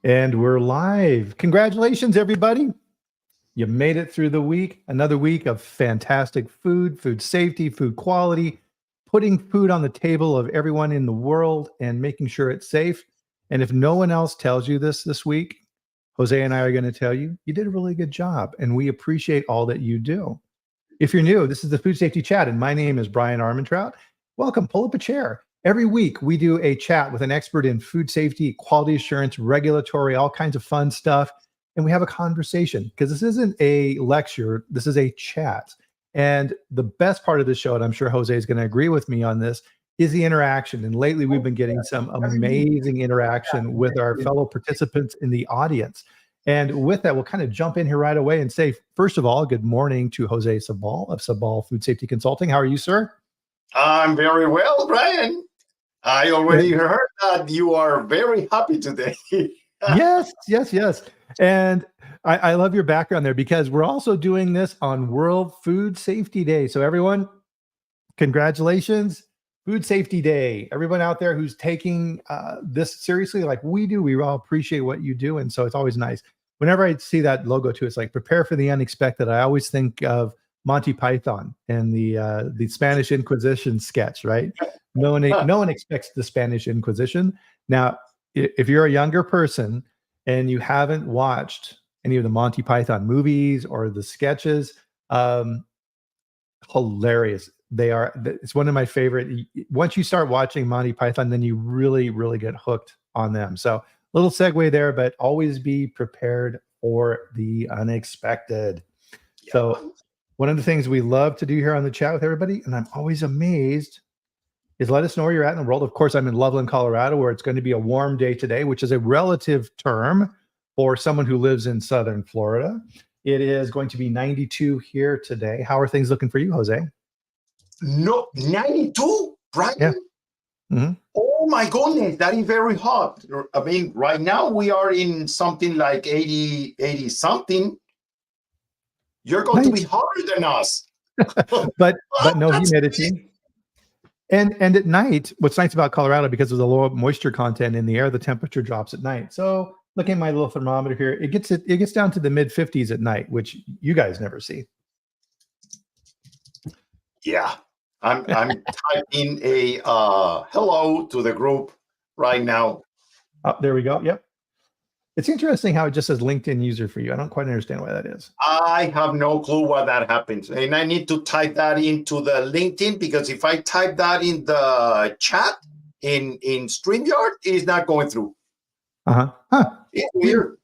And we're live. Congratulations, everybody. You made it through the week. Another week of fantastic food, food safety, food quality, putting food on the table of everyone in the world and making sure it's safe. And if no one else tells you this week, Jose and I are going to tell you, you did a really good job. And we appreciate all that you do. If you're new, this is the Food Safety Chat, and my name is Bryan Armentrout. Welcome. Pull up a chair. Every week, we do a chat with an expert in food safety, quality assurance, regulatory, all kinds of fun stuff. And we have a conversation because this isn't a lecture. This is a chat. And the best part of the show, and I'm sure Jose is going to agree with me on this, is the interaction. And lately, we've been getting some amazing interaction with our fellow participants in the audience. And with that, we'll kind of jump in here right away and say, first of all, good morning to Jose Sabal of Sabal Food Safety Consulting. How are you, sir? I'm very well, Bryan. I already heard that you are very happy today. Yes. And I love your background there because we're also doing this on World Food Safety Day. So everyone, congratulations, Food Safety Day. Everyone out there who's taking this seriously like we do, we all appreciate what you do. And so it's always nice. Whenever I see that logo too, it's like prepare for the unexpected. I always think of Monty Python and the Spanish Inquisition sketch, right? No one expects the Spanish Inquisition. Now, if you're a younger person and you haven't watched any of the Monty Python movies or the sketches, hilarious. They are. It's one of my favorite. Once you start watching Monty Python, then you really, really get hooked on them. So little segue there, but always be prepared for the unexpected. Yeah. So one of the things we love to do here on the chat with everybody, and I'm always amazed, is let us know where you're at in the world. Of course, I'm in Loveland, Colorado, where it's going to be a warm day today, which is a relative term for someone who lives in Southern Florida. It is going to be 92 here today. How are things looking for you, Jose? No, 92, right? Yeah. Mm-hmm. Oh my goodness, that is very hot. I mean, right now we are in something like 80 something. You're going to be hotter than us. but no humidity. And at night, what's nice about Colorado, because of the low moisture content in the air, the temperature drops at night. So looking at my little thermometer here, it gets down to the mid 50s at night, which you guys never see. Yeah, I'm typing a hello to the group right now. Oh, there we go. Yep. It's interesting how it just says LinkedIn user for you. I don't quite understand why that is. I have no clue why that happens. And I need to type that into the LinkedIn, because if I type that in the chat in StreamYard, it is not going through. It's weird.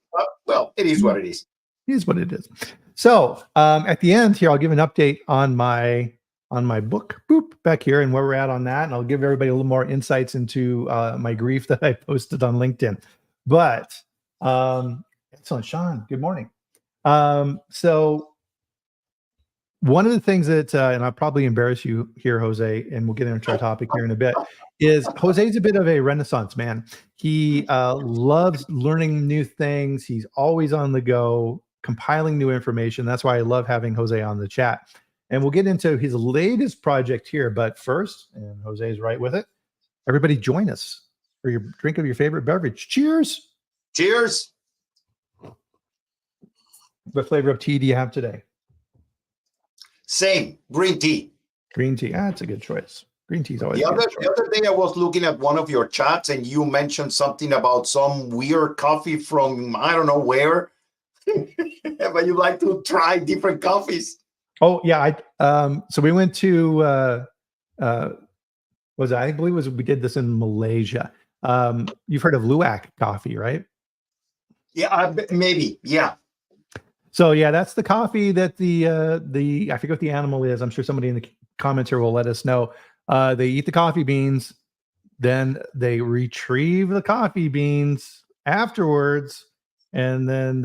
Well, it is what it is. It is what it is. So at the end here, I'll give an update on my book back here and where we're at on that. And I'll give everybody a little more insights into my grief that I posted on LinkedIn. But excellent, Sean. Good morning. So one of the things that, and I'll probably embarrass you here, Jose, and we'll get into our topic here in a bit, is Jose's a bit of a Renaissance man. He loves learning new things. He's always on the go, compiling new information. That's why I love having Jose on the chat. And we'll get into his latest project here. But first, and Jose's right with it, everybody join us for your drink of your favorite beverage. Cheers. Cheers. What flavor of tea do you have today? Same, green tea. Green tea. That's a good choice. Green tea is always the a good choice. The other day I was looking at one of your chats and you mentioned something about some weird coffee from I don't know where. But you like to try different coffees. Oh yeah. So we went to I believe we did this in Malaysia. You've heard of Luwak coffee, right? Yeah, maybe. Yeah. So yeah, that's the coffee that the I forget what the animal is. I'm sure somebody in the comments here will let us know. They eat the coffee beans, then they retrieve the coffee beans afterwards, and then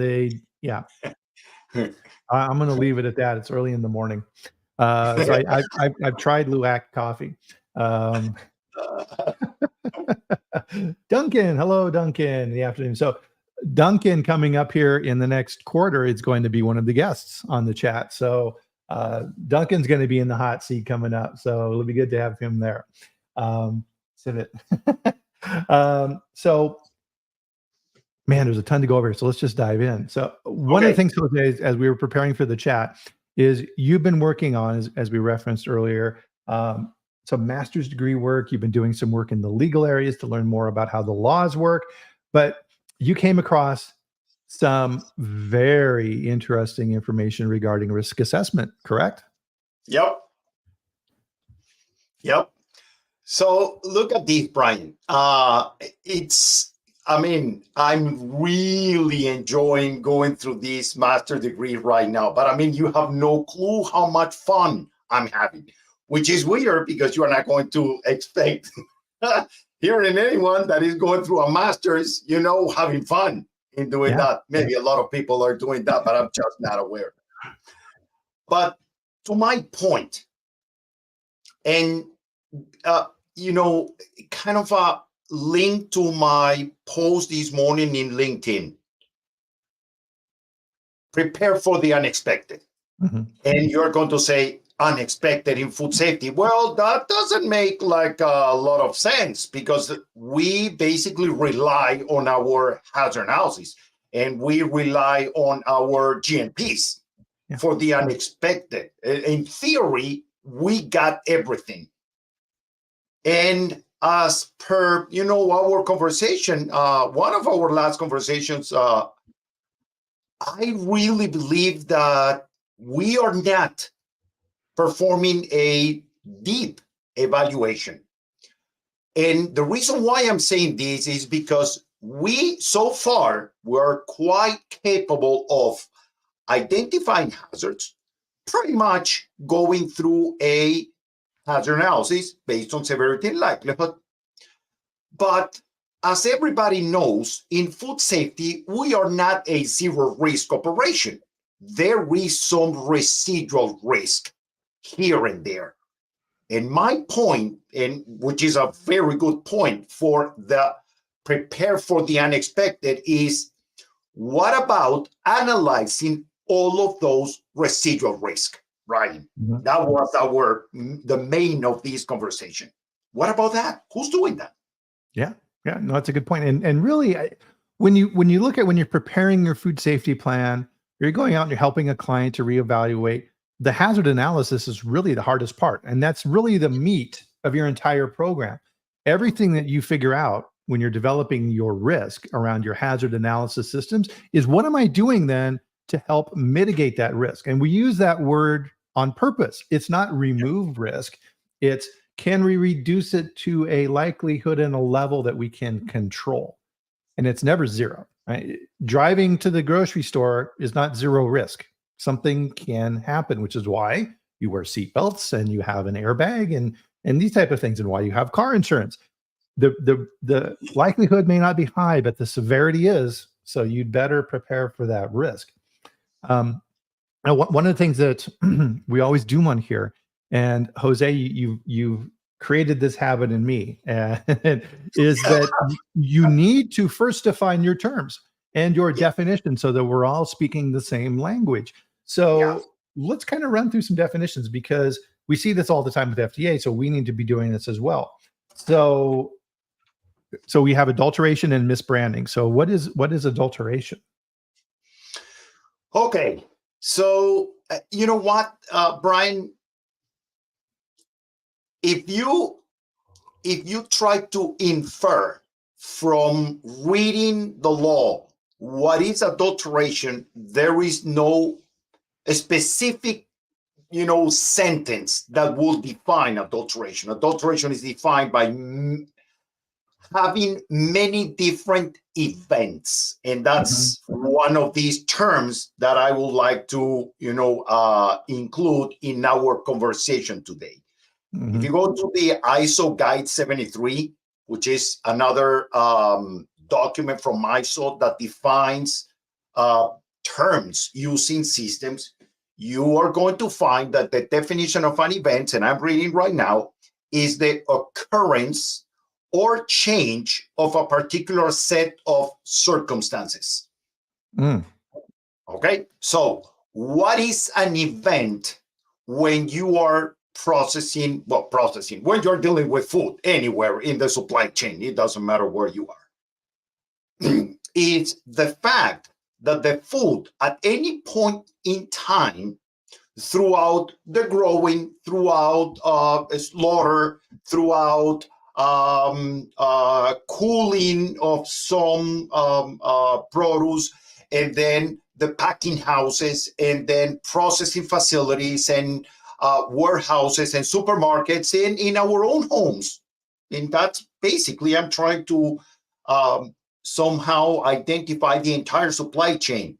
I'm going to leave it at that. It's early in the morning. So I've tried Luwak coffee. Duncan, hello, Duncan, in the afternoon. So Duncan coming up here in the next quarter is going to be one of the guests on the chat. So Duncan's going to be in the hot seat coming up. So it'll be good to have him there. So Man, there's a ton to go over here, so let's just dive in. So one of the things, Jose, as we were preparing for the chat, is you've been working on, as we referenced earlier, some master's degree work. You've been doing some work in the legal areas to learn more about how the laws work, but you came across some very interesting information regarding risk assessment, correct? Yep. So look at this, Bryan. I'm really enjoying going through this master degree right now, but I mean, you have no clue how much fun I'm having, which is weird because you are not going to expect hearing anyone that is going through a master's, having fun in doing that. Maybe a lot of people are doing that, but I'm just not aware. But to my point, and, kind of a link to my post this morning in LinkedIn, prepare for the unexpected. Mm-hmm. And you're going to say unexpected in food safety. Well, that doesn't make like a lot of sense because we basically rely on our hazard analysis and we rely on our GMPs for the unexpected. In theory, we got everything. And as per, our conversation, one of our last conversations, I really believe that we are not performing a deep evaluation. And the reason why I'm saying this is because so far, we're quite capable of identifying hazards, pretty much going through a hazard analysis based on severity and likelihood. But as everybody knows, in food safety, we are not a zero risk operation. There is some residual risk here and there. And my point, and which is a very good point for the prepare for the unexpected, is what about analyzing all of those residual risk? Bryan, that was the main of this conversation. What about that? Who's doing that? Yeah, no, that's a good point. And really, when you're preparing your food safety plan, you're going out and you're helping a client to reevaluate. The hazard analysis is really the hardest part, and that's really the meat of your entire program. Everything that you figure out when you're developing your risk around your hazard analysis systems is what am I doing then to help mitigate that risk? And we use that word on purpose. It's not remove risk. It's can we reduce it to a likelihood and a level that we can control? And it's never zero, right? Driving to the grocery store is not zero risk. Something can happen, which is why you wear seatbelts and you have an airbag and these type of things, and why you have car insurance. The likelihood may not be high, but the severity is. So you'd better prepare for that risk. Now, one of the things that we always do on here, and Jose, you've created this habit in me, is that you need to first define your terms and your definition so that we're all speaking the same language. So let's kind of run through some definitions because we see this all the time with FDA, so we need to be doing this as well. So we have adulteration and misbranding. So what is adulteration? Okay. So you know what, Bryan, if you try to infer from reading the law what is adulteration, there is no specific sentence that will define adulteration. Adulteration is defined by having many different events, and that's one of these terms that I would like to include in our conversation today. If you go to the ISO Guide 73, which is another document from ISO that defines terms using systems, you are going to find that the definition of an event, and I'm reading right now, is the occurrence or change of a particular set of circumstances. Okay, so what is an event when you are processing, when you're dealing with food anywhere in the supply chain? It doesn't matter where you are. is the fact that the food at any point in time throughout the growing, throughout slaughter, throughout cooling of some produce, and then the packing houses, and then processing facilities, and warehouses and supermarkets in our own homes. And that's basically, I'm trying to somehow identify the entire supply chain,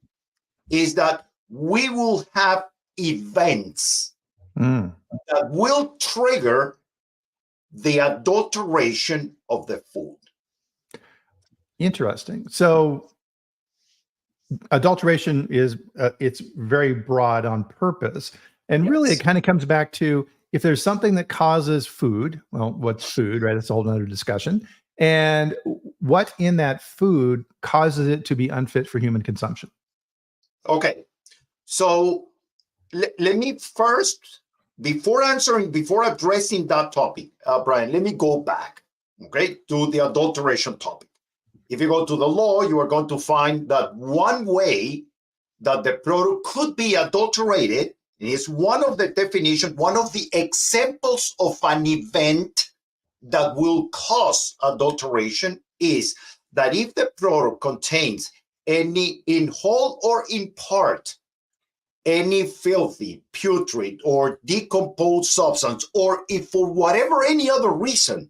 is that we will have events that will trigger the adulteration of the food. Interesting. So adulteration is it's very broad on purpose, and really it kind of comes back to, if there's something that causes food, well, what's food, right? That's a whole nother discussion. And what in that food causes it to be unfit for human consumption? Okay, so let me first, before addressing that topic, Bryan, let me go back, okay, to the adulteration topic. If you go to the law, you are going to find that one way that the product could be adulterated is one of the definitions, one of the examples of an event that will cause adulteration is that if the product contains any, in whole or in part, any filthy, putrid, or decomposed substance, or if for whatever any other reason,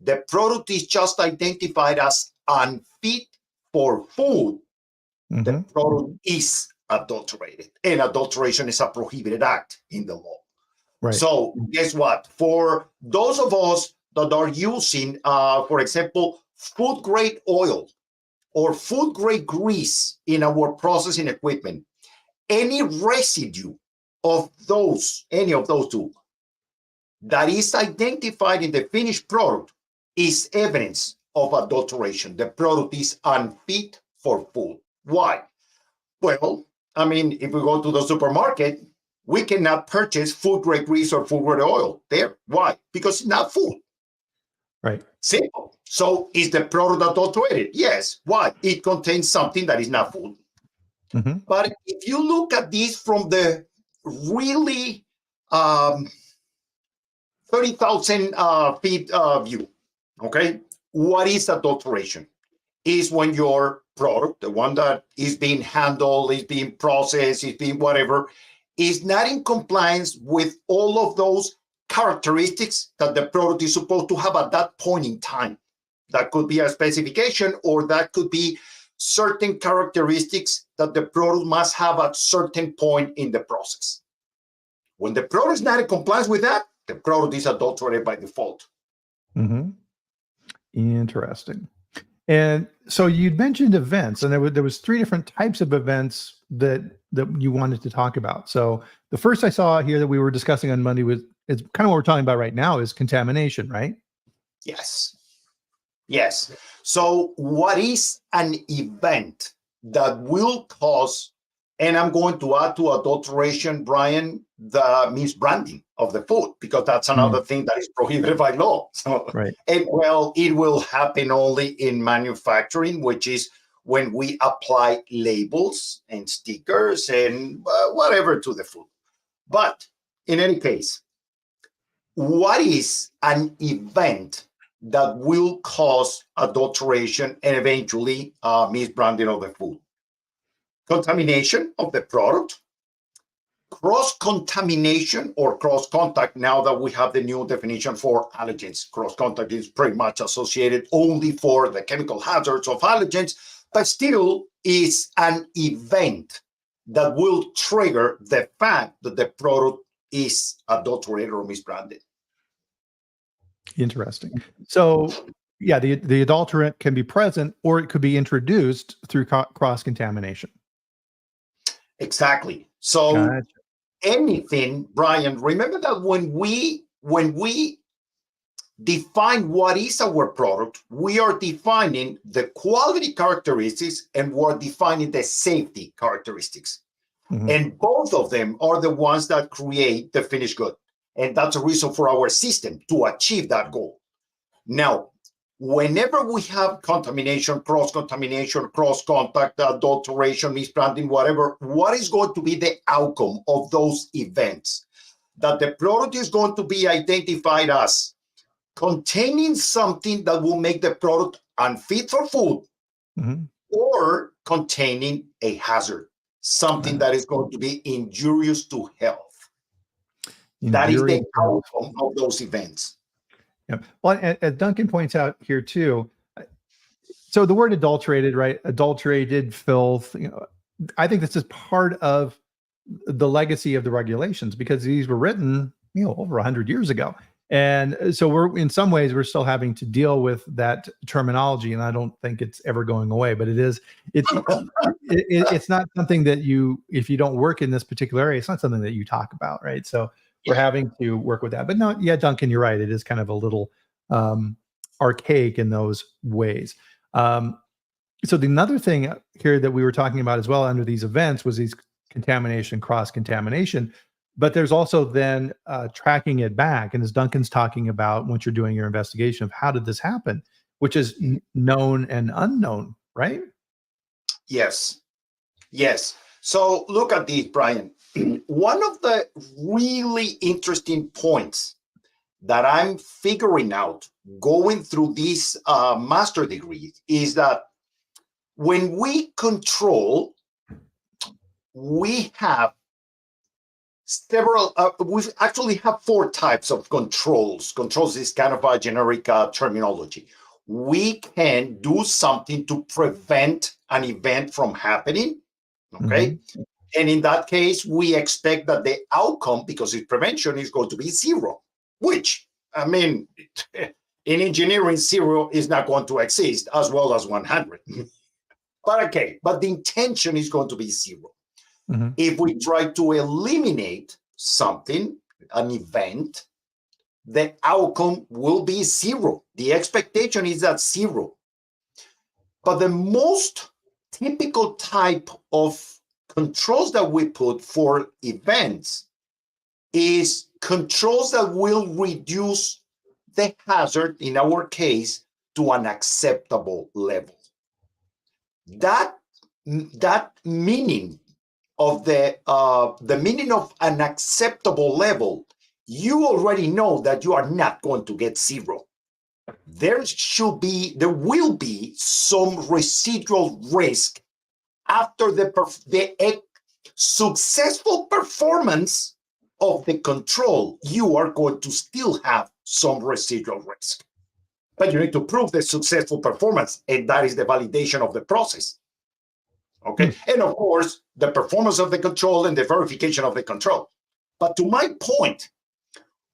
the product is just identified as unfit for food, the product is adulterated. And adulteration is a prohibited act in the law. Right. So guess what? For those of us that are using, for example, food grade oil or food grade grease in our processing equipment, any residue of those, any of those two, that is identified in the finished product is evidence of adulteration. The product is unfit for food. Why? Well, I mean, if we go to the supermarket, we cannot purchase food grade grease or food grade oil there. Why? Because it's not food. Right. Simple. So is the product adulterated? Yes. Why? It contains something that is not food. But if you look at this from the really 30,000 feet view, okay, what is adulteration? Is when your product, the one that is being handled, is being processed, is being whatever, is not in compliance with all of those characteristics that the product is supposed to have at that point in time. That could be a specification, or that could be certain characteristics that the product must have at certain point in the process. When the product is not in compliance with that, the product is adulterated by default. Interesting. And so you'd mentioned events, and there was three different types of events that you wanted to talk about. So the first I saw here that we were discussing on Monday is kind of what we're talking about right now, is contamination, right? Yes. Yes. So what is an event that will cause, and I'm going to add to adulteration, Bryan, the misbranding of the food, because that's another thing that is prohibited by law. So, right. And well, it will happen only in manufacturing, which is when we apply labels and stickers and whatever to the food. But in any case, what is an event that will cause adulteration and eventually misbranding of the food? Contamination of the product, cross-contamination or cross-contact. Now that we have the new definition for allergens, cross-contact is pretty much associated only for the chemical hazards of allergens, but still is an event that will trigger the fact that the product is adulterated or misbranded. Interesting. So, yeah, the adulterant can be present, or it could be introduced through cross-contamination. Exactly. So anything, Bryan, remember that when we define what is our product, we are defining the quality characteristics and we're defining the safety characteristics. And both of them are the ones that create the finished good. And that's a reason for our system to achieve that goal. Now, whenever we have contamination, cross-contamination, cross-contact, adulteration, misbranding, whatever, what is going to be the outcome of those events? That the product is going to be identified as containing something that will make the product unfit for food, or containing a hazard, something that is going to be injurious to health. That is the outcome of those events. Yeah. Well, and Duncan points out here too. So the word adulterated, right? Adulterated, filth. I think this is part of the legacy of the regulations, because these were written, over 100 years ago, and so we're in some ways we're still having to deal with that terminology, and I don't think it's ever going away. But it's not something that if you don't work in this particular area, it's not something that you talk about, right? So we're having to work with that. But no, yeah, Duncan, you're right. It is kind of a little archaic in those ways. So another thing here that we were talking about as well under these events was these contamination, cross-contamination. But there's also then tracking it back. And as Duncan's talking about, once you're doing your investigation of how did this happen, which is known and unknown, right? Yes. So look at this, Bryan. One of the really interesting points that I'm figuring out going through this master degree is that when we control, we have several, we actually have 4 types of controls. Controls is kind of a generic terminology. We can do something to prevent an event from happening, okay? And in that case, we expect that the outcome, because it's prevention, is going to be 0, which, I mean, in engineering, 0 is not going to exist, as well as 100. But the intention is going to be 0. If we try to eliminate something, an event, the outcome will be 0. The expectation is at 0. But the most typical type of controls that we put for events is controls that will reduce the hazard, in our case, to an acceptable level. That meaning of the meaning of an acceptable level, you already know that you are not going to get 0. There will be some residual risk after the successful performance of the control. You are going to still have some residual risk, but you need to prove the successful performance, and that is the validation of the process. Okay. And of course, the performance of the control and the verification of the control. But to my point,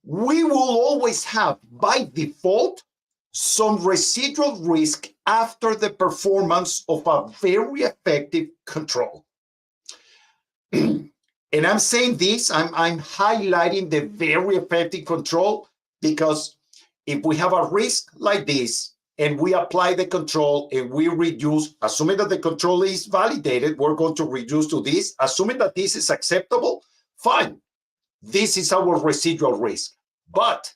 we will always have, by default, some residual risk after the performance of a very effective control. And I'm saying this, I'm highlighting the very effective control, because if we have a risk like this, and we apply the control and we reduce, assuming that the control is validated, we're going to reduce to this. Assuming that this is acceptable, fine. This is our residual risk. But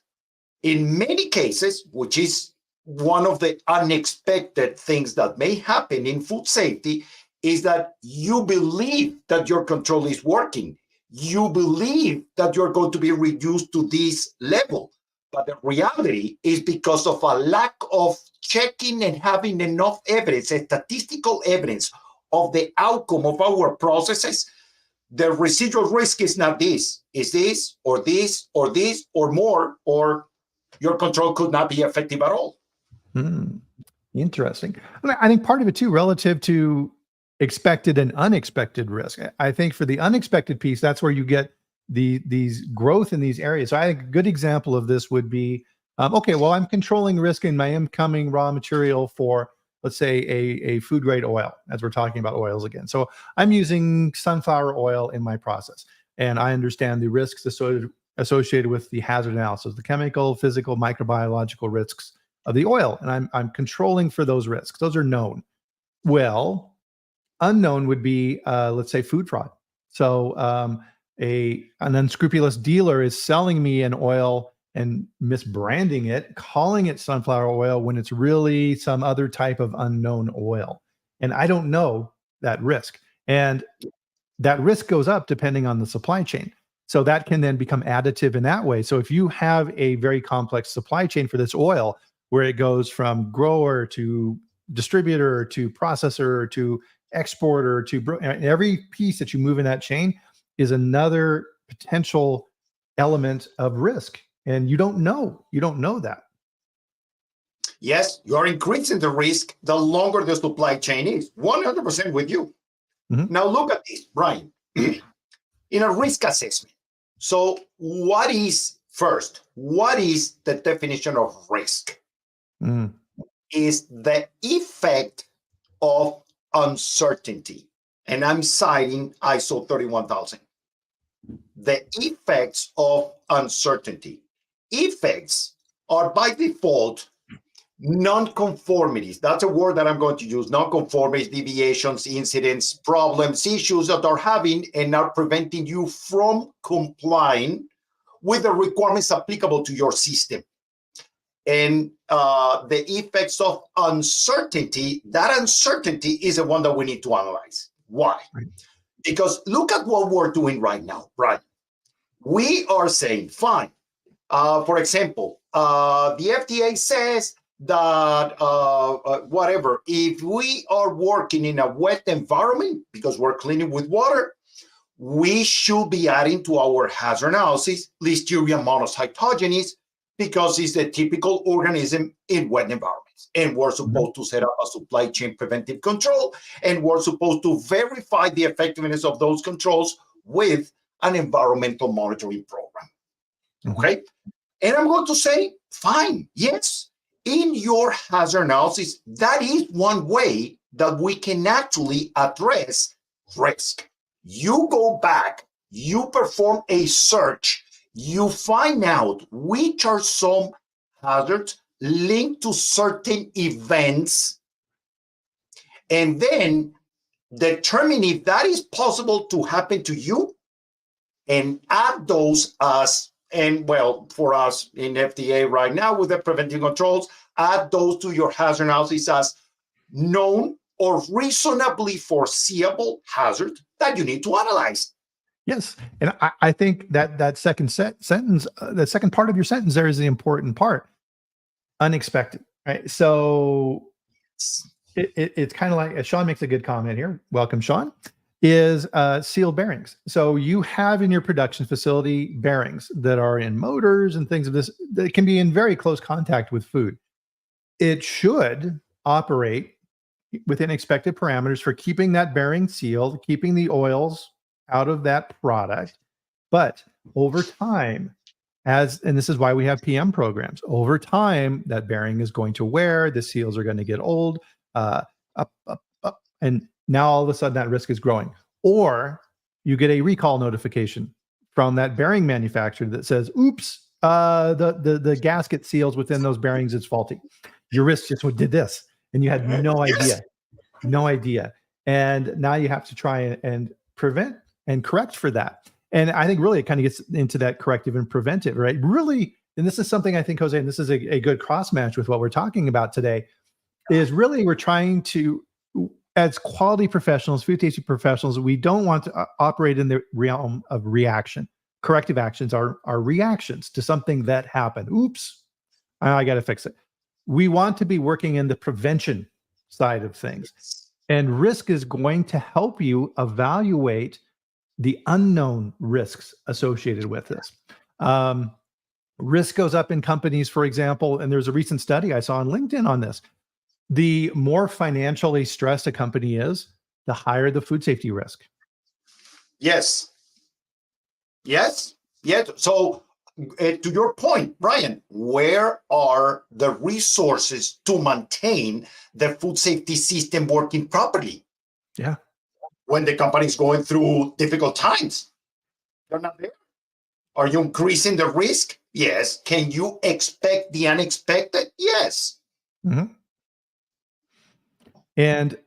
in many cases, which is one of the unexpected things that may happen in food safety, is that you believe that your control is working. You believe that you're going to be reduced to this level. But the reality is, because of a lack of checking and having enough evidence, statistical evidence of the outcome of our processes, the residual risk is not this. It's this, or this, or this, or more, or your control could not be effective at all. Interesting. I think part of it too, relative to expected and unexpected risk. I think for the unexpected piece, that's where you get these growth in these areas. So I think a good example of this would be, okay, well, I'm controlling risk in my incoming raw material for, let's say, a food grade oil, as we're talking about oils again. So I'm using sunflower oil in my process, and I understand the risks associated with the hazard analysis, the chemical, physical, microbiological risks of the oil, and I'm controlling for those risks. Those are known. Well, unknown would be, let's say, food fraud. So an unscrupulous dealer is selling me an oil and misbranding it, calling it sunflower oil when it's really some other type of unknown oil. And I don't know that risk. And that risk goes up depending on the supply chain. So that can then become additive in that way. So if you have a very complex supply chain for this oil, where it goes from grower to distributor to processor to exporter to every piece that you move in that chain is another potential element of risk. And you don't know that. Yes, you're increasing the risk the longer the supply chain is. 100% with you. Mm-hmm. Now look at this, Bryan. In a risk assessment. So what is the definition of risk? Is the effect of uncertainty. And I'm citing ISO 31000. The effects of uncertainty. Effects are by default non-conformities. That's a word that I'm going to use. Non-conformities, deviations, incidents, problems, issues that are having and are preventing you from complying with the requirements applicable to your system. And the effects of uncertainty, that uncertainty is the one that we need to analyze. Why? Right. Because look at what we're doing right now, Bryan. We are saying, fine. For example, the FDA says that whatever, if we are working in a wet environment, because we're cleaning with water, we should be adding to our hazard analysis Listeria monocytogenes, because it's the typical organism in wet environments. And we're supposed to set up a supply chain preventive control, and we're supposed to verify the effectiveness of those controls with an environmental monitoring program. Okay? And I'm going to say, fine, yes, in your hazard analysis, that is one way that we can actually address risk. You go back, you perform a search, you find out which are some hazards linked to certain events, and then determine if that is possible to happen to you and add those as, and well, for us in FDA right now with the preventive controls, add those to your hazard analysis as known or reasonably foreseeable hazard that you need to analyze. Yes. And I think that second sentence, the second part of your sentence there is the important part. Unexpected, right? So it's kind of like, Sean makes a good comment here. Welcome, Sean. Is sealed bearings. So you have in your production facility bearings that are in motors and things of this that can be in very close contact with food. It should operate within expected parameters for keeping that bearing sealed, keeping the oils out of that product. But over time, and this is why we have PM programs, over time, that bearing is going to wear, the seals are going to get old, and now all of a sudden that risk is growing. Or you get a recall notification from that bearing manufacturer that says, oops, the gasket seals within those bearings is faulty. Your wrist just did this, and you had no idea. And now you have to try and prevent and correct for that. And I think really it kind of gets into that corrective and preventive, right? Really, and this is something I think, Jose, and this is a good cross match with what we're talking about today, is really we're trying to, as quality professionals, food tasting professionals, we don't want to operate in the realm of reaction. Corrective actions are reactions to something that happened. Oops, I got to fix it. We want to be working in the prevention side of things. And risk is going to help you evaluate the unknown risks associated with this. Risk goes up in companies, for example, and there's a recent study I saw on LinkedIn on this. The more financially stressed a company is, the higher the food safety risk. Yes. So to your point, Bryan, where are the resources to maintain the food safety system working properly? Yeah. When the company is going through difficult times, they're not there. Are you increasing the risk? Yes. Can you expect the unexpected? Yes. Mm-hmm. And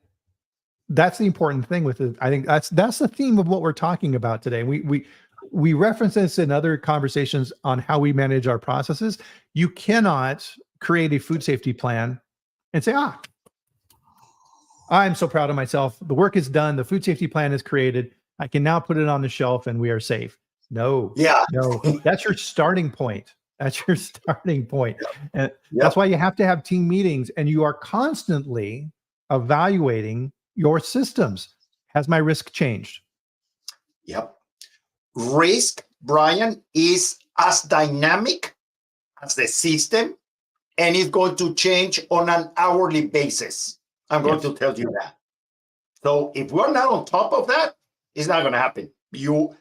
that's the important thing with it. I think that's the theme of what we're talking about today. we reference this in other conversations on how we manage our processes. You cannot create a food safety plan and say, I'm so proud of myself. The work is done. The food safety plan is created. I can now put it on the shelf and we are safe. No, that's your starting point. That's your starting point. And that's why you have to have team meetings, and you are constantly evaluating your systems. Has my risk changed? Yep. Risk, Bryan, is as dynamic as the system, and it's going to change on an hourly basis. I'm going to tell you that. So if we're not on top of that, it's not going to happen. People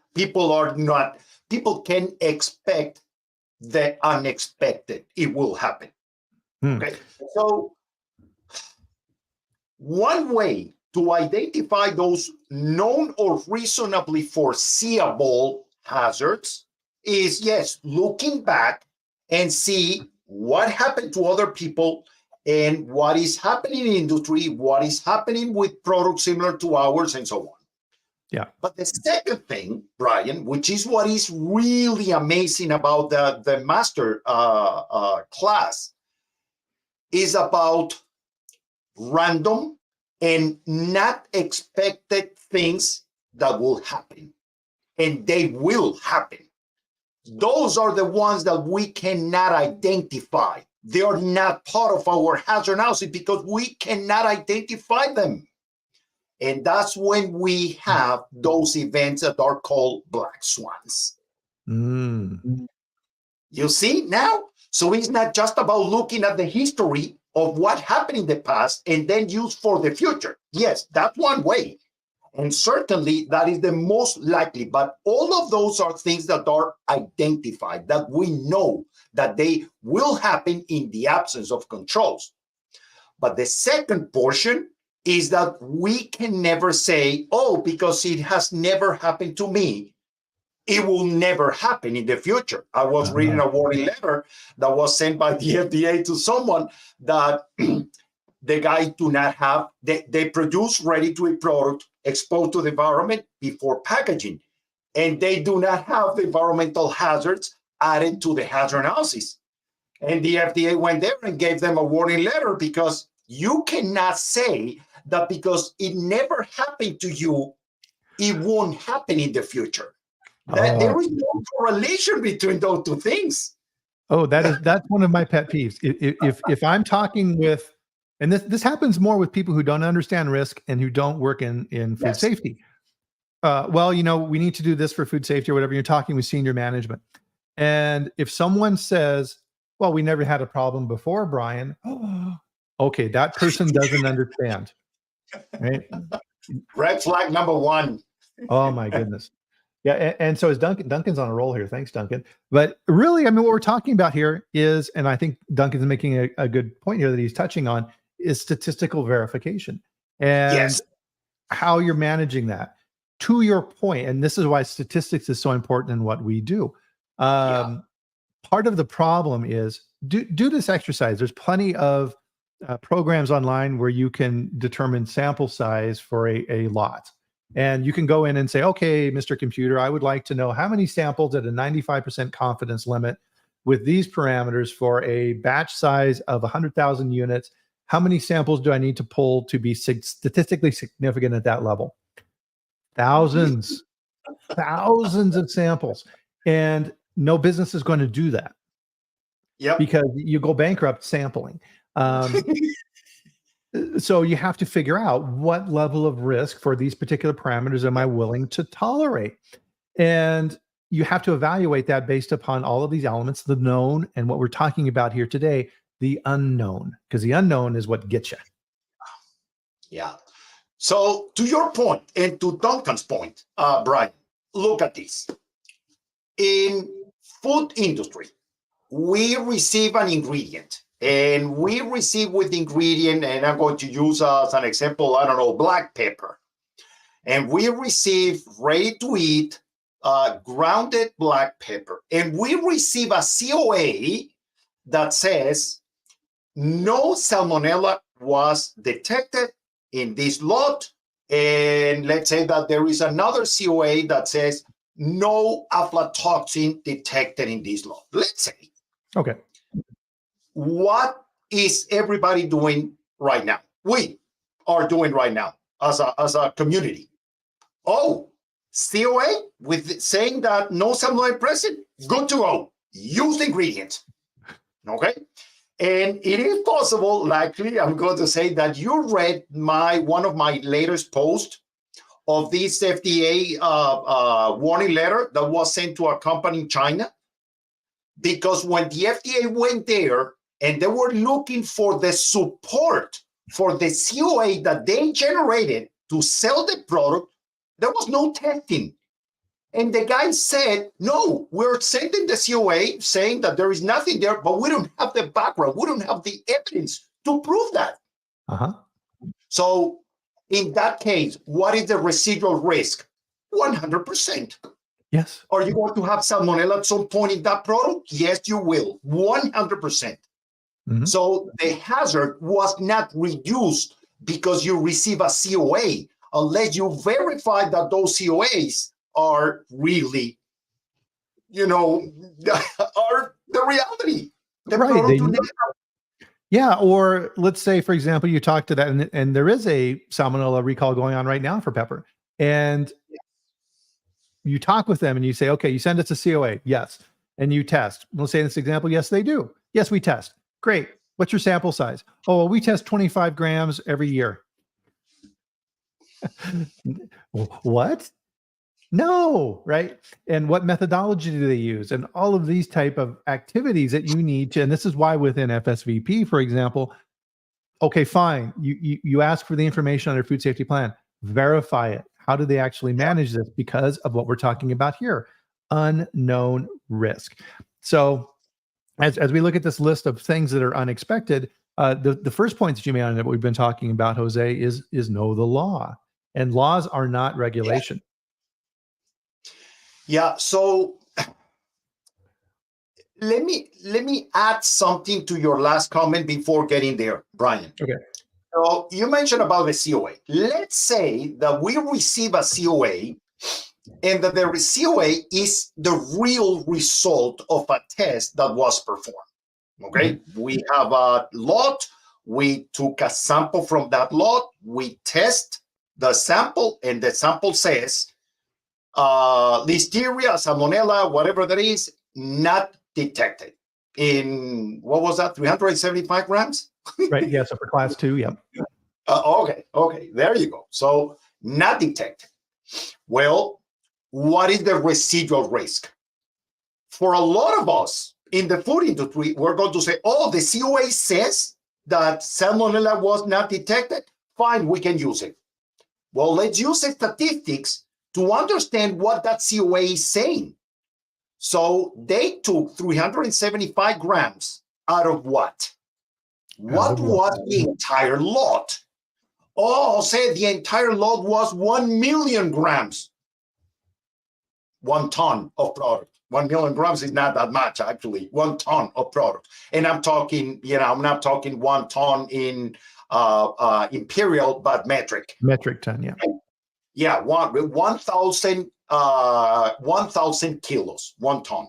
can expect the unexpected. It will happen. Okay. So one way to identify those known or reasonably foreseeable hazards is, looking back and see what happened to other people and what is happening in the industry, what is happening with products similar to ours, and so on. Yeah. But the second thing, Bryan, which is what is really amazing about the master class, is about random and not expected things that will happen. And they will happen. Those are the ones that we cannot identify. They are not part of our hazard analysis because we cannot identify them. And that's when we have those events that are called black swans. You see now? So it's not just about looking at the history of what happened in the past and then use for the future. Yes, that's one way. And certainly that is the most likely. But all of those are things that are identified, that we know that they will happen in the absence of controls. But the second portion is that we can never say, because it has never happened to me, it will never happen in the future. I was reading a warning letter that was sent by the FDA to someone that the guys do not have, they produce ready-to-eat product exposed to the environment before packaging, and they do not have the environmental hazards added to the hazard analysis. And the FDA went there and gave them a warning letter because you cannot say that because it never happened to you, it won't happen in the future. There is no correlation between those two things. That's one of my pet peeves. If I'm talking with, and this happens more with people who don't understand risk and who don't work in food safety. We need to do this for food safety or whatever. You're talking with senior management. And if someone says, well, we never had a problem before, Bryan. Okay, that person doesn't understand. Right? Red flag number one. Oh my goodness. Yeah, and so is Duncan. Duncan's on a roll here. Thanks, Duncan. But really, I mean, what we're talking about here is, and I think Duncan's making a good point here that he's touching on, is statistical verification and how you're managing that. To your point, and this is why statistics is so important in what we do. Part of the problem is do this exercise. There's plenty of programs online where you can determine sample size for a lot. And you can go in and say, okay, Mr. Computer, I would like to know how many samples at a 95% confidence limit with these parameters for a batch size of 100,000 units. How many samples do I need to pull to be statistically significant at that level? Thousands of samples. And no business is going to do that. Because you go bankrupt sampling. So you have to figure out what level of risk for these particular parameters am I willing to tolerate? And you have to evaluate that based upon all of these elements, the known, and what we're talking about here today, the unknown, because the unknown is what gets you. Yeah. So to your point and to Duncan's point, Bryan, look at this. In food industry, we receive an ingredient. And we receive with ingredient, and I'm going to use as an example, black pepper. And we receive ready-to-eat grounded black pepper. And we receive a COA that says no salmonella was detected in this lot. And let's say that there is another COA that says no aflatoxin detected in this lot. Let's say, okay, what is everybody doing right now? We are doing right now as a community. Oh, COA with saying that no salmonella present, good to go. Use the ingredients. Okay. And it is possible, likely, I'm going to say that you read one of my latest posts of this FDA warning letter that was sent to a company in China. Because when the FDA went there and they were looking for the support for the COA that they generated to sell the product, there was no testing. And the guy said, no, we're sending the COA saying that there is nothing there, but we don't have the background. We don't have the evidence to prove that. uh-huh. So in that case, what is the residual risk? 100%. Yes. Are you going to have salmonella at some point in that product? Yes, you will. 100%. Mm-hmm. So the hazard was not reduced because you receive a COA, unless you verify that those COAs are really, are the reality. The right. Yeah. Or let's say, for example, you talk to that and there is a salmonella recall going on right now for pepper. And you talk with them and you say, okay, you send us a COA. Yes. And you test. We'll say in this example, yes, they do. Yes, we test. Great. What's your sample size? Oh, well, we test 25 grams every year. What? No, right? And what methodology do they use? And all of these type of activities that you need to, and this is why within FSVP, for example, okay, fine. You ask for the information on your food safety plan, verify it. How do they actually manage this? Because of what we're talking about here, unknown risk. So as we look at this list of things that are unexpected, the first point that you made on it, what we've been talking about, Jose, is know the law. And laws are not regulation. Yeah. So let me add something to your last comment before getting there, Bryan. Okay. So you mentioned about the COA. Let's say that we receive a COA and that the COA is the real result of a test that was performed. Okay. Mm-hmm. We have a lot. We took a sample from that lot. We test the sample and the sample says listeria, salmonella, whatever that is, not detected in, what was that, 375 grams? Right, yeah, so for class 2, yeah. Okay, there you go. So not detected. Well, what is the residual risk? For a lot of us in the food industry, we're going to say, oh, the COA says that salmonella was not detected. Fine, we can use it. Well, let's use the statistics to understand what that COA is saying. So they took 375 grams out of what? What was the entire lot? Oh, say the entire lot was 1 million grams. 1 ton of product. 1 million grams is not that much, actually. 1 ton of product. And I'm talking, I'm not talking 1 ton in imperial, but metric. Metric ton, yeah. Yeah, 1,000 kilos, 1 ton.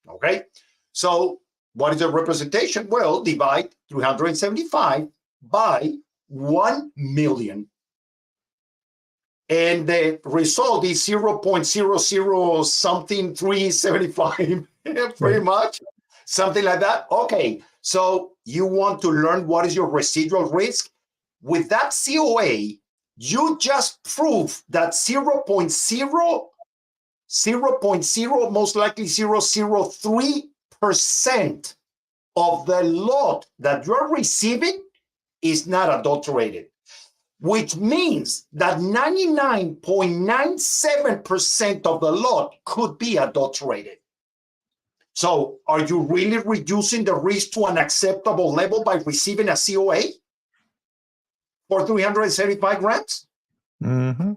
Okay, so what is the representation? Well, divide 375 by 1 million. And the result is 0.00 something 375, pretty much, something like that. Okay, so you want to learn what is your residual risk? With that COA, you just prove that 0.0, most likely 0.003% of the lot that you're receiving is not adulterated, which means that 99.97% of the lot could be adulterated. So are you really reducing the risk to an acceptable level by receiving a COA for 375 grams? Mm-hmm.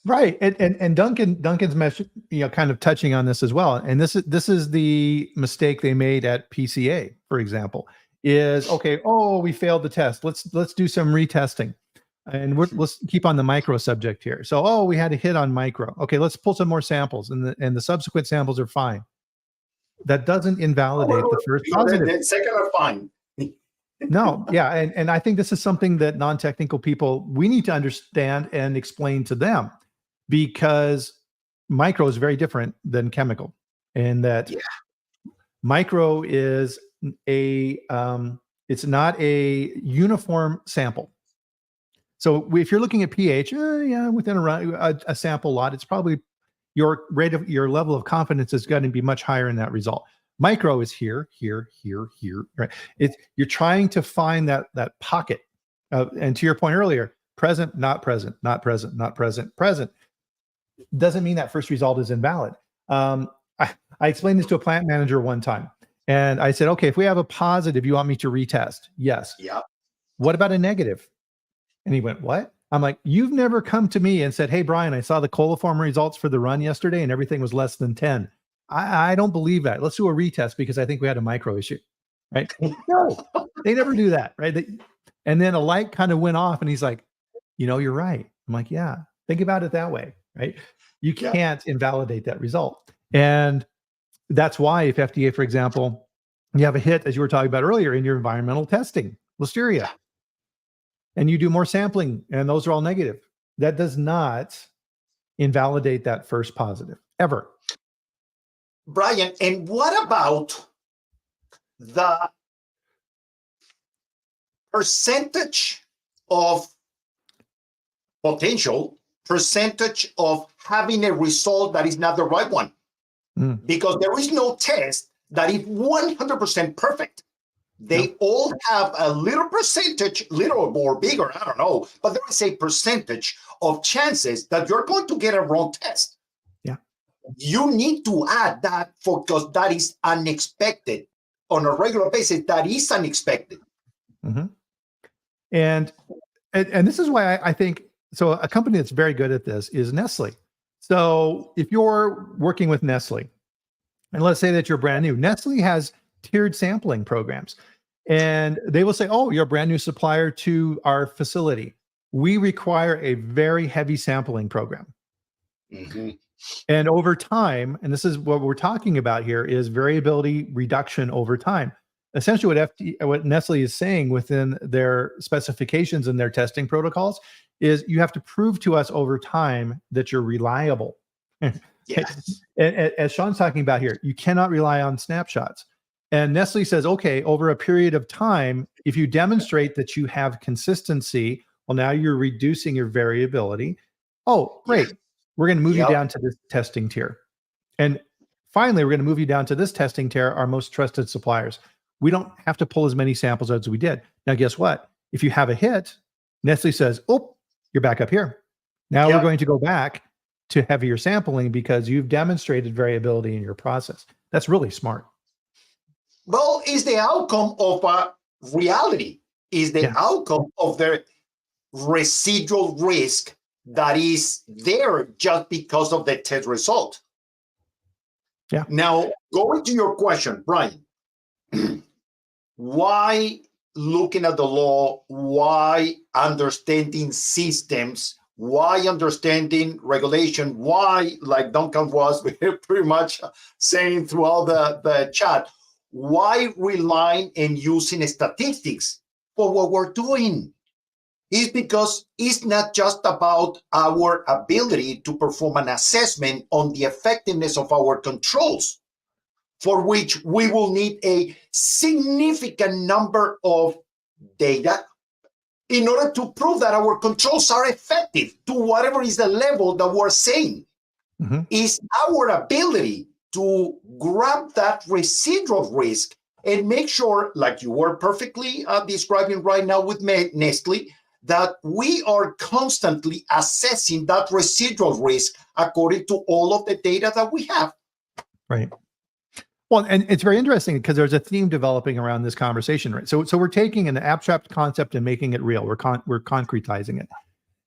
Right, and Duncan's message, kind of touching on this as well. And this is the mistake they made at PCA, for example, is okay. Oh, we failed the test. Let's do some retesting. And let's keep on the micro subject here. So, we had a hit on micro. Okay, let's pull some more samples, and the subsequent samples are fine. That doesn't invalidate the first positive. The second are fine. No, yeah, and I think this is something that non-technical people, we need to understand and explain to them, because micro is very different than chemical, and that micro is it's not a uniform sample. So if you're looking at pH, within a sample lot, it's probably your level of confidence is going to be much higher in that result. Micro is here, right? You're trying to find that pocket. And to your point earlier, present, not present, not present, not present, present. Doesn't mean that first result is invalid. I explained this to a plant manager one time, and I said, okay, if we have a positive, you want me to retest? Yes. Yeah. What about a negative? And he went, what? I'm like, you've never come to me and said, hey, Bryan, I saw the coliform results for the run yesterday and everything was less than 10. I don't believe that. Let's do a retest because I think we had a micro issue, right? No, they never do that, right? And then a light kind of went off and he's like, you're right. I'm like, yeah, think about it that way, right? You can't invalidate that result. And that's why if FDA, for example, you have a hit, as you were talking about earlier, in your environmental testing, listeria, and you do more sampling and those are all negative, that does not invalidate that first positive, ever. Bryan, and what about the percentage of potential, percentage of having a result that is not the right one? Because there is no test that is 100% perfect. They all have a little percentage, little or bigger, I don't know, but there is a percentage of chances that you're going to get a wrong test. Yeah. You need to add that because that is unexpected. On a regular basis, that is unexpected. Mm-hmm. And this is why I think, so a company that's very good at this is Nestle. So if you're working with Nestle, and let's say that you're brand new, Nestle has tiered sampling programs, and they will say, you're a brand new supplier to our facility. We require a very heavy sampling program. Mm-hmm. And over time, and this is what we're talking about here, is variability reduction over time. Essentially what Nestle is saying within their specifications and their testing protocols is you have to prove to us over time that you're reliable. Yes. As Sean's talking about here, you cannot rely on snapshots. And Nestle says, okay, over a period of time, if you demonstrate that you have consistency, well, now you're reducing your variability. Oh, great. We're going to move you down to this testing tier. And finally, we're going to move you down to this testing tier, our most trusted suppliers. We don't have to pull as many samples as we did. Now, guess what? If you have a hit, Nestle says, you're back up here. Now we're going to go back to heavier sampling because you've demonstrated variability in your process. That's really smart. Well, it's the outcome of reality, is the outcome of the residual risk that is there just because of the test result. Yeah. Now, going to your question, Bryan, why looking at the law, why understanding systems, why understanding regulation, why, like Duncan was pretty much saying throughout the chat, why relying and using statistics for what we're doing? Is because it's not just about our ability to perform an assessment on the effectiveness of our controls, for which we will need a significant number of data in order to prove that our controls are effective to whatever is the level that we're saying. Mm-hmm. Is our ability to grab that residual risk and make sure, like you were perfectly describing right now with Nestle, that we are constantly assessing that residual risk according to all of the data that we have. Right. Well, and it's very interesting because there's a theme developing around this conversation, right? So we're taking an abstract concept and making it real. We're concretizing it.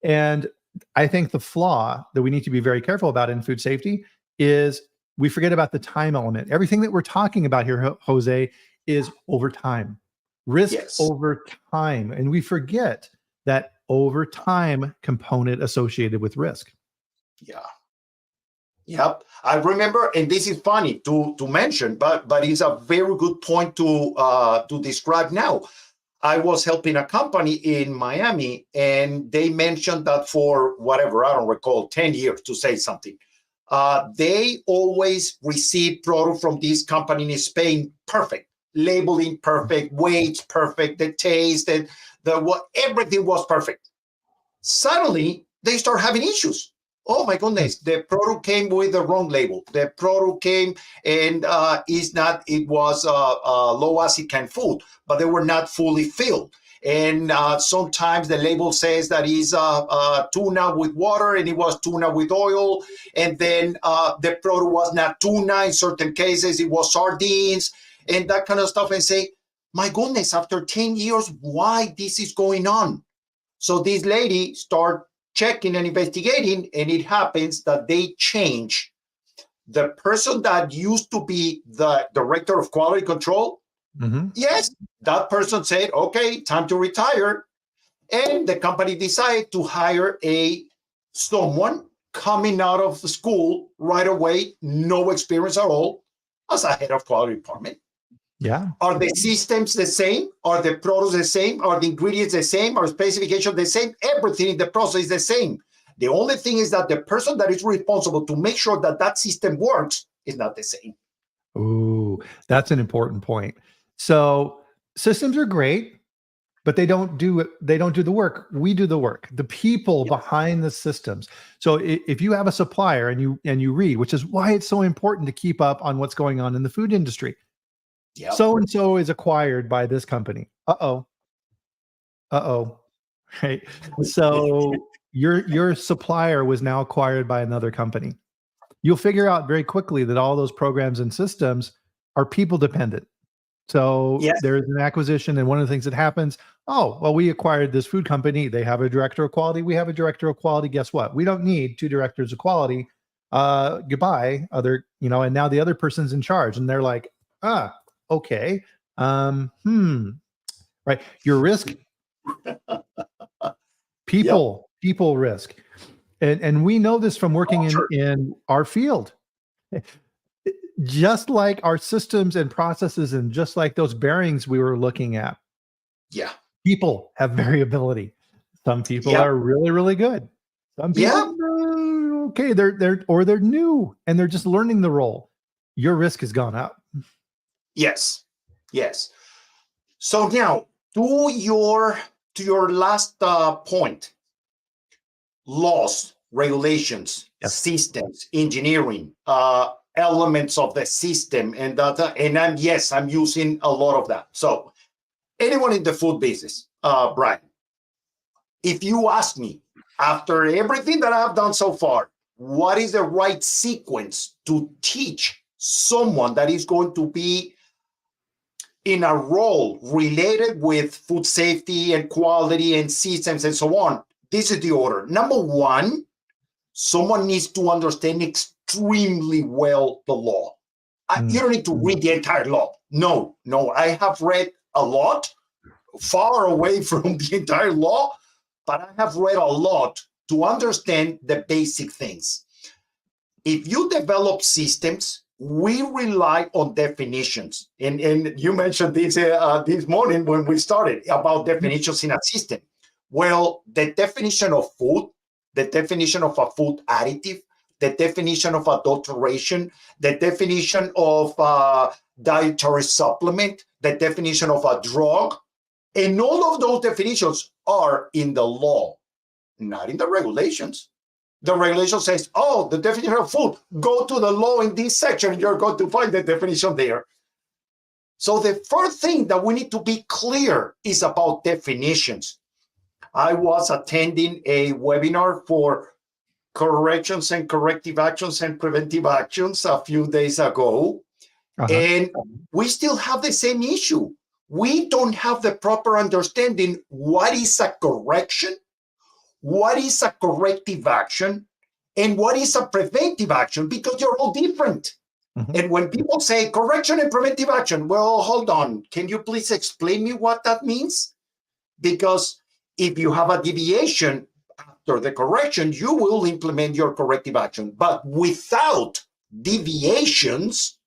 And I think the flaw that we need to be very careful about in food safety is we forget about the time element. Everything that we're talking about here, Jose, is over time, risk over time. And we forget that over time component associated with risk. Yeah. Yep. I remember, and this is funny to mention, but it's a very good point to describe now. I was helping a company in Miami, and they mentioned that for whatever, I don't recall, 10 years to say something. They always receive product from this company in Spain, perfect, labeling perfect, weights perfect, the taste, and everything was perfect. Suddenly, they start having issues. Oh my goodness, the product came with the wrong label. The product came and it was low acid canned food, but they were not fully filled. And sometimes the label says that is tuna with water, and it was tuna with oil. And then the product was not tuna. In certain cases, it was sardines and that kind of stuff. And say, my goodness, after 10 years, why this is going on? So this lady start checking and investigating, and it happens that they change the person that used to be the director of quality control. Mm-hmm. Yes, that person said, okay, time to retire. And the company decided to hire someone coming out of the school right away, no experience at all, as a head of quality department. Yeah. Are the systems the same? Are the products the same? Are the ingredients the same? Are specifications the same? Everything in the process is the same. The only thing is that the person that is responsible to make sure that that system works is not the same. Ooh, that's an important point. So systems are great, but they don't do the work. We do the work. The people behind the systems. So if you have a supplier and you read, which is why it's so important to keep up on what's going on in the food industry. Yep. So-and-so is acquired by this company. Uh-oh. Right. So your supplier was now acquired by another company. You'll figure out very quickly that all those programs and systems are people dependent. So there's an acquisition, and one of the things that happens, we acquired this food company. They have a director of quality. We have a director of quality. Guess what? We don't need two directors of quality. Goodbye. And now the other person's in charge, and they're like, okay. Right. Your risk, people risk. And we know this from working in our field. Just like our systems and processes, and just like those bearings we were looking at. Yeah. People have variability. Some people are really, really good. Some people, okay, they're new and they're just learning the role. Your risk has gone up. Yes. So now to your last point, laws, regulations, systems, engineering, elements of the system and data. And I'm using a lot of that. So anyone in the food business, Bryan, if you ask me, after everything that I've done so far, what is the right sequence to teach someone that is going to be in a role related with food safety and quality and systems and so on? This is the order. Number one, someone needs to understand extremely well the law. You don't need to read the entire law. No, I have read a lot, far away from the entire law, but I have read a lot to understand the basic things. If you develop systems, we rely on definitions. And you mentioned this this morning when we started about definitions in a system. Well, the definition of food, the definition of a food additive, the definition of adulteration, the definition of a dietary supplement, the definition of a drug, and all of those definitions are in the law, not in the regulations. The regulation says, the definition of food, go to the law in this section, you're going to find the definition there. So the first thing that we need to be clear is about definitions. I was attending a webinar for corrections and corrective actions and preventive actions a few days ago. And we still have the same issue. We don't have the proper understanding what is a correction, what is a corrective action, and what is a preventive action, because they're all different. And when people say correction and preventive action, well, hold on. Can you please explain me what that means? Because If you have a deviation after the correction, you will implement your corrective action. But without deviations,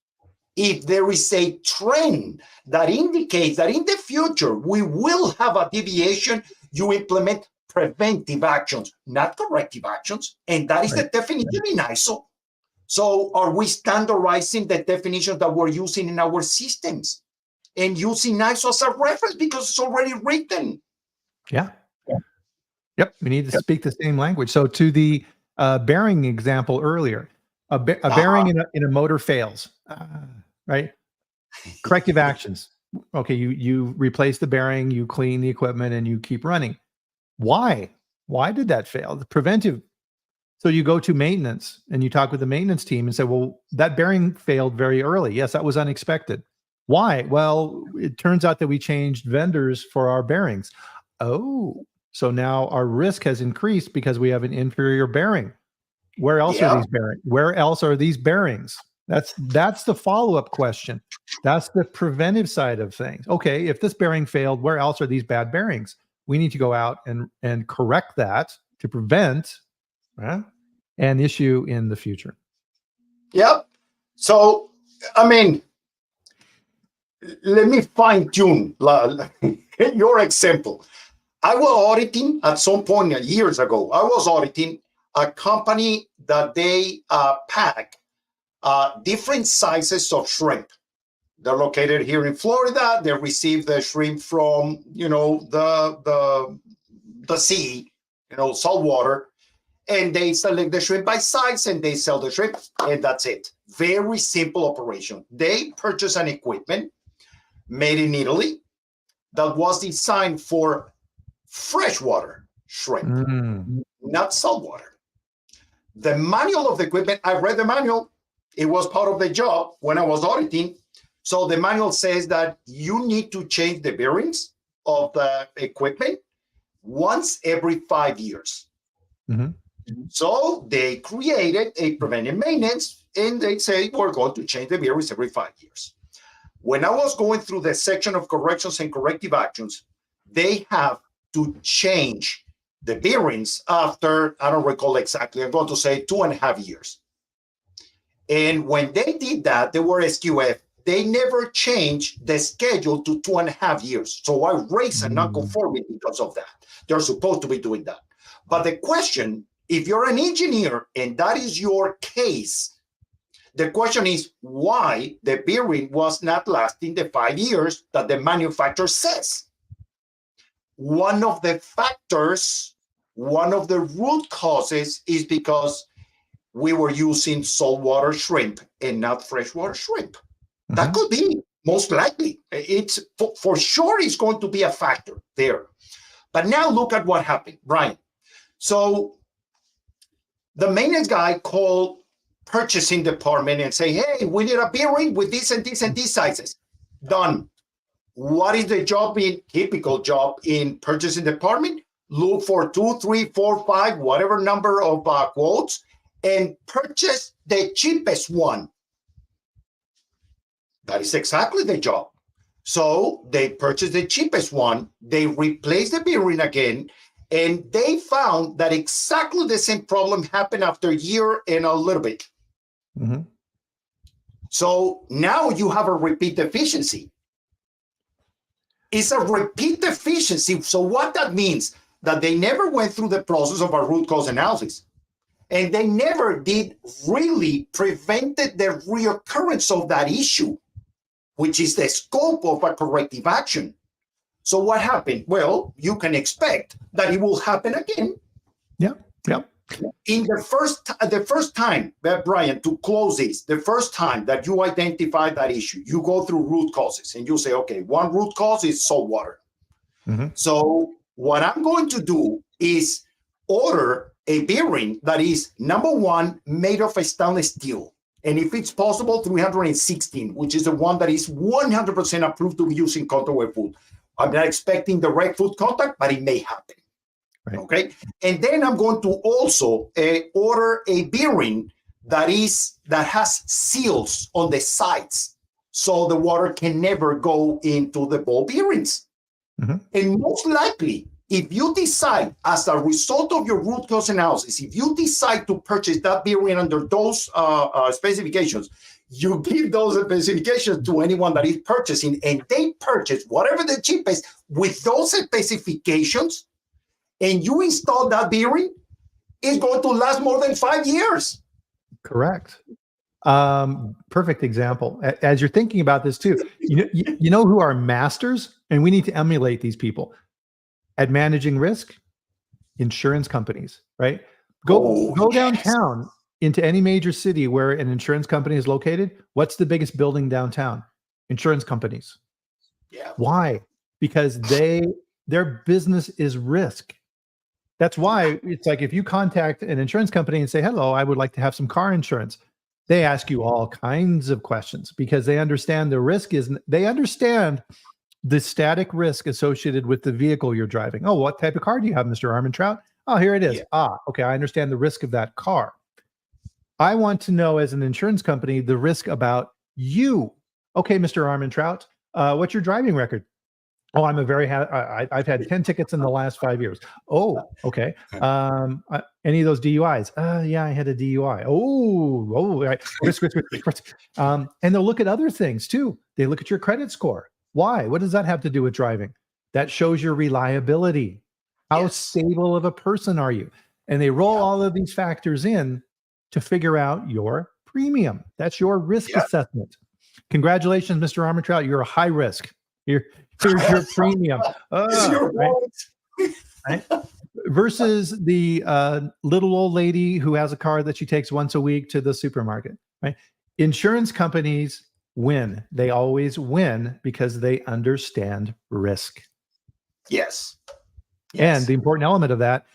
if there is a trend that indicates that in the future we will have a deviation, you implement preventive actions, not corrective actions. And that is the definition in ISO. So are we standardizing the definition that we're using in our systems and using ISO as a reference because it's already written? Yeah. Yep. We need to speak the same language. So to the bearing example earlier, a bearing in a motor fails, right? Corrective actions. Okay, you replace the bearing, you clean the equipment, and you keep running. Why? Why did that fail? The preventive. So you go to maintenance and you talk with the maintenance team and say, well, that bearing failed very early. Yes, that was unexpected. Why? Well, it turns out that we changed vendors for our bearings. Oh, so now our risk has increased because we have an inferior bearing. Where else are these bearings? Where else are these bearings? That's the follow-up question. That's the preventive side of things. Okay, if this bearing failed, where else are these bad bearings? We need to go out and correct that to prevent an issue in the future. Yep. So, I mean, let me fine tune your example. I was auditing at some point years ago. I was auditing a company that they pack different sizes of shrimp. They're located here in Florida. They receive the shrimp from, the sea, salt water, and they select the shrimp by size and they sell the shrimp, and that's it. Very simple operation. They purchase an equipment made in Italy that was designed for freshwater shrimp, not saltwater. The manual of the equipment, I read the manual. It was part of the job when I was auditing. So the manual says that you need to change the bearings of the equipment once every 5 years. Mm-hmm. So they created a preventive maintenance, and they say, we're going to change the bearings every 5 years. When I was going through the section of corrections and corrective actions, they have to change the bearings after, I don't recall exactly, I'm going to say 2.5 years. And when they did that, they were SQF, they never changed the schedule to 2.5 years. So I raised a non-conformity because of that. They're supposed to be doing that. But the question, if you're an engineer and that is your case, the question is why the bearing was not lasting the 5 years that the manufacturer says. One of the factors, one of the root causes is because we were using saltwater shrimp and not freshwater shrimp. Mm-hmm. That could be, most likely. It's for sure it's going to be a factor there. But now look at what happened, Bryan. So the maintenance guy called purchasing department and say, hey, we need a bearing with this and this and these sizes. Done. What is the job typical job in purchasing department? Look for 2, 3, 4, 5, whatever number of quotes, and purchase the cheapest one. That is exactly the job. So they purchased the cheapest one, they replaced the bearing again, and they found that exactly the same problem happened after a year and a little bit. Mm-hmm. So now you have a repeat deficiency. It's a repeat deficiency. So what that means, that they never went through the process of a root cause analysis. And they never did really prevented the reoccurrence of that issue, which is the scope of a corrective action. So what happened? Well, you can expect that it will happen again. Yeah. In the first time, Bryan, to close this, the first time that you identify that issue, you go through root causes and you say, okay, one root cause is salt water. Mm-hmm. So what I'm going to do is order a bearing that is, number one, made of a stainless steel. And if it's possible, 316, which is the one that is 100% approved to be used in counterweight food. I'm not expecting direct food contact, but it may happen. Right. Okay. And then I'm going to also order a bearing that has seals on the sides, so the water can never go into the ball bearings. Mm-hmm. And most likely, If you decide, as a result of your root cause analysis, if you decide to purchase that bearing under those specifications, you give those specifications to anyone that is purchasing, and they purchase whatever the cheapest with those specifications, and you install that bearing, it's going to last more than 5 years. Correct. Perfect example. As you're thinking about this too, you know who are masters, and we need to emulate these people at managing risk? Insurance companies, right? Go downtown into any major city where an insurance company is located. What's the biggest building downtown? Insurance companies. Yeah. Why? Because their business is risk. That's why it's like if you contact an insurance company and say, hello, I would like to have some car insurance. They ask you all kinds of questions because they understand the risk they understand the static risk associated with the vehicle you're driving. Oh, what type of car do you have, Mr. Armentrout? Oh, here it is. Yeah. Okay, I understand the risk of that car. I want to know, as an insurance company, the risk about you. Okay, Mr. Armentrout, what's your driving record? Oh, I've had 10 tickets in the last 5 years. Oh, okay. Any of those DUIs? Yeah, I had a DUI. Oh, right. Risk. And they'll look at other things too. They look at your credit score. Why? What does that have to do with driving? That shows your reliability. How stable of a person are you? And they roll all of these factors in to figure out your premium. That's your risk assessment. Congratulations, Mr. Armentrout. You're a high risk. Here's your premium. Right? Versus the little old lady who has a car that she takes once a week to the supermarket. Right? Insurance companies win. They always win because they understand risk. Yes. And the important element of that,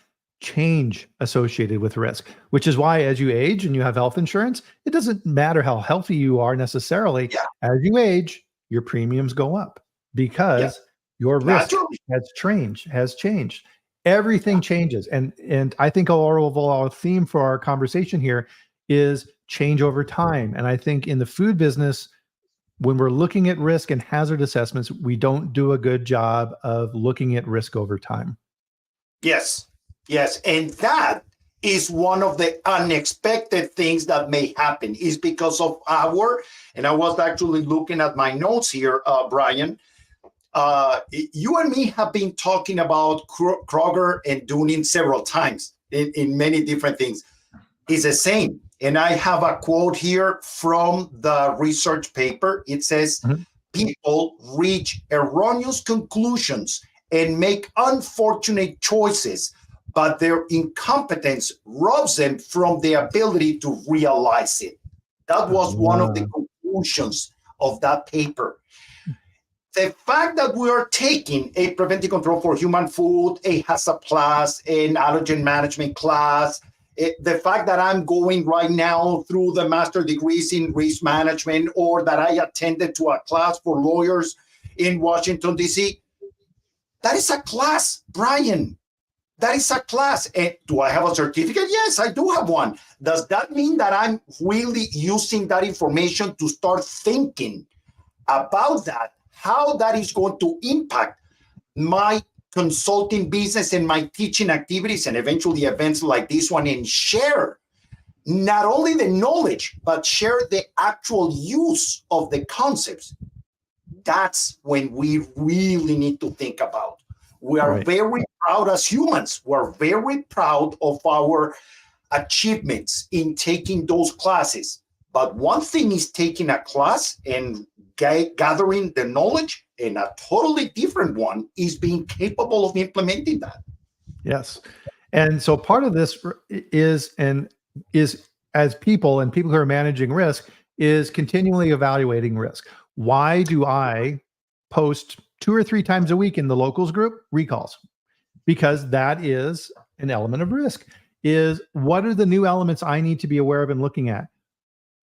change associated with risk, which is why as you age and you have health insurance, it doesn't matter how healthy you are necessarily. Yeah. As you age, your premiums go up because your risk has changed. Everything changes. And I think our theme for our conversation here is change over time. And I think in the food business, when we're looking at risk and hazard assessments, we don't do a good job of looking at risk over time. Yes. And that is one of the unexpected things that may happen is because of and I was actually looking at my notes here, Bryan, you and me have been talking about Kroger and Dunning several times in many different things. It's the same. And I have a quote here from the research paper. It says, people reach erroneous conclusions and make unfortunate choices, but their incompetence robs them from the ability to realize it. That was one of the conclusions of that paper. The fact that we are taking a preventive control for human food, a HACCP class, an allergen management class, the fact that I'm going right now through the master degrees in risk management, or that I attended to a class for lawyers in Washington, D.C., that is a class, Bryan. That is a class. And do I have a certificate? Yes, I do have one. Does that mean that I'm really using that information to start thinking about that, how that is going to impact my consulting business and my teaching activities and eventually events like this one, and share not only the knowledge, but share the actual use of the concepts? That's when we really need to think about. We are very proud as humans. We're very proud of our achievements in taking those classes. But one thing is taking a class and gathering the knowledge, and a totally different one is being capable of implementing that. Yes. And so part of this is as people who are managing risk is continually evaluating risk. Why do I post 2 or 3 times a week in the locals group recalls? Because that is an element of risk. Is what are the new elements I need to be aware of and looking at?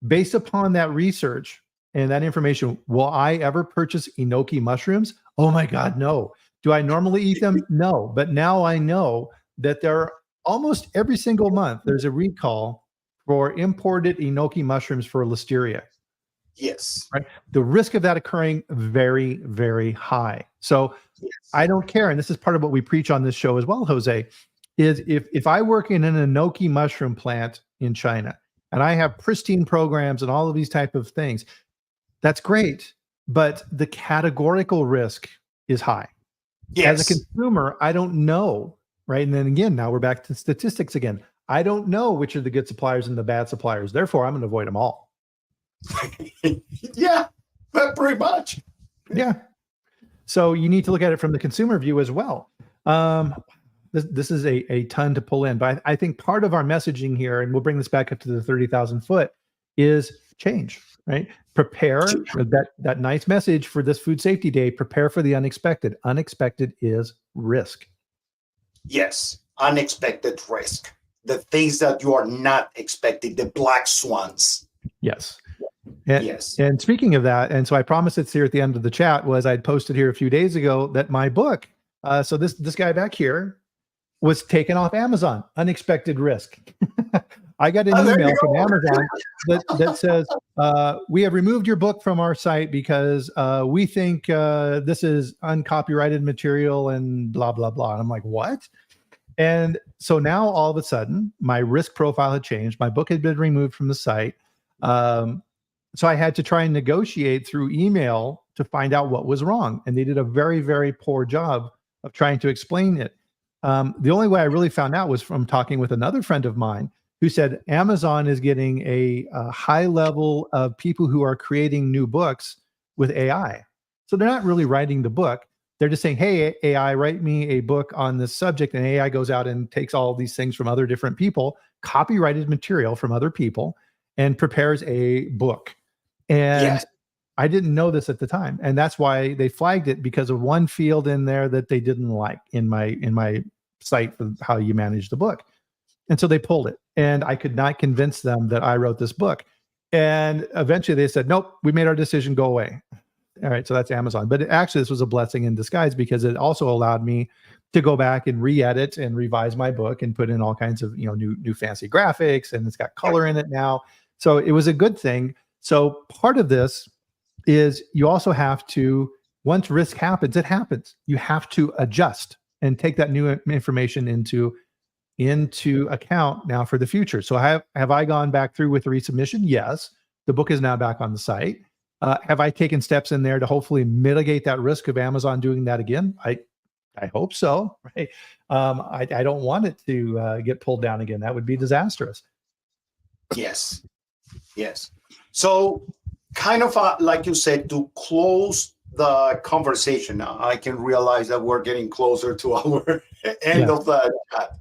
Based upon that research and that information, will I ever purchase enoki mushrooms? Oh my God, no. Do I normally eat them? No. But now I know that there are almost every single month, there's a recall for imported enoki mushrooms for listeria. Yes. Right. The risk of that occurring very, very high. So I don't care. And this is part of what we preach on this show as well, Jose, is if I work in an enoki mushroom plant in China and I have pristine programs and all of these type of things, that's great. But the categorical risk is high. Yes. As a consumer, I don't know, right? And then again, now we're back to statistics again. I don't know which are the good suppliers and the bad suppliers. Therefore, I'm going to avoid them all. Yeah, pretty much. Yeah. So you need to look at it from the consumer view as well. This is a ton to pull in, but I think part of our messaging here, and we'll bring this back up to the 30,000 foot, is change, right? Prepare that nice message for this food safety day. Prepare for the unexpected. Unexpected is risk. Yes, unexpected risk. The things that you are not expecting, the black swans. Yes. Yes. And speaking of that, and so I promised it's here at the end of the chat, was I'd posted here a few days ago that my book, so this guy back here was taken off Amazon, Unexpected Risk. I got an email from Amazon that says, we have removed your book from our site because we think this is uncopyrighted material and blah, blah, blah. And I'm like, what? And so now all of a sudden, my risk profile had changed. My book had been removed from the site. So I had to try and negotiate through email to find out what was wrong. And they did a very, very poor job of trying to explain it. The only way I really found out was from talking with another friend of mine who said Amazon is getting a high level of people who are creating new books with AI. So they're not really writing the book. They're just saying, hey, AI, write me a book on this subject. And AI goes out and takes all these things from other different people, copyrighted material from other people, and prepares a book. And I didn't know this at the time. And that's why they flagged it, because of one field in there that they didn't like in my site for how you manage the book. And so they pulled it. And I could not convince them that I wrote this book. And eventually they said, nope, we made our decision, go away. All right, so that's Amazon. But actually, this was a blessing in disguise, because it also allowed me to go back and re-edit and revise my book and put in all kinds of new fancy graphics, and it's got color in it now. So it was a good thing. So part of this is you also have to, once risk happens, it happens. You have to adjust and take that new information into account now for the future. So have I gone back through with the resubmission? Yes. The book is now back on the site. Have I taken steps in there to hopefully mitigate that risk of Amazon doing that again? I hope so, right? I don't want it to get pulled down again. That would be disastrous. Yes. Yes. So kind of like you said, to close the conversation, now I can realize that we're getting closer to our end of the chat.